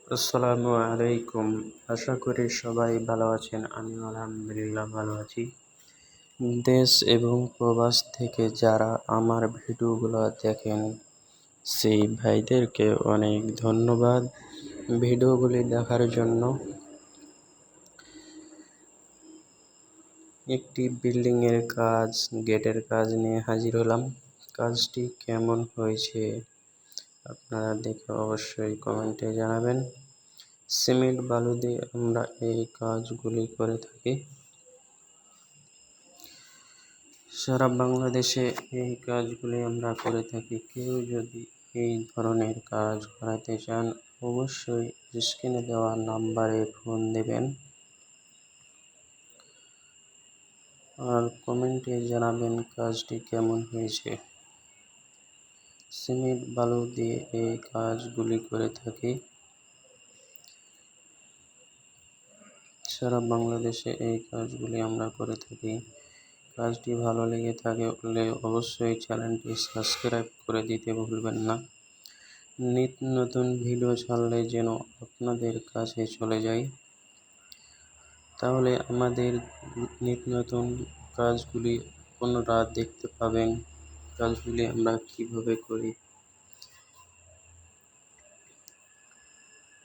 আসসালামু আলাইকুম। আশা করি সবাই ভালো আছেন। আমিও আলহামদুলিল্লাহ ভালো আছি। দেশ এবং প্রবাস থেকে যারা আমার ভিডিওগুলো দেখেন, সেই ভাইদেরকে অনেক ধন্যবাদ ভিডিওগুলি দেখার জন্য। একটি বিল্ডিংয়ের কাজ, গেটের কাজ নিয়ে হাজির হলাম। কাজটি কেমন হয়েছে আপনারা দেখে অবশ্যই কমেন্টে জানাবেন। সিমেন্ট বালু দিয়ে আমরা এই কাজগুলি করে থাকি। সারা বাংলাদেশে এই কাজগুলি আমরা করে থাকি। কেউ যদি এই ধরনের কাজ করাতে চান, অবশ্যই স্ক্রিনে দেওয়া নাম্বারে ফোন দেবেন আর কমেন্টে জানাবেন কাজটি কেমন হয়েছে। সিমেন্ট বালু দিয়ে এই কাজগুলি করে থাকি। সারা বাংলাদেশে এই কাজগুলি আমরা করে থাকি। কাজটি ভালো লেগে থাকলে অবশ্যই চ্যানেলটি সাবস্ক্রাইব করে দিতে ভুলবেন না। নিত্য নতুন ভিডিও ছাড়লে যেন আপনাদের কাছে চলে যায়, তাহলে আমাদের নিত্য নতুন কাজগুলি আপনারা দেখতে পাবেন। কাজগুলি আমরা কিভাবে করি,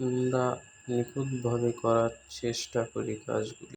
আমরা নিখুঁতভাবে করার চেষ্টা করি কাজগুলি।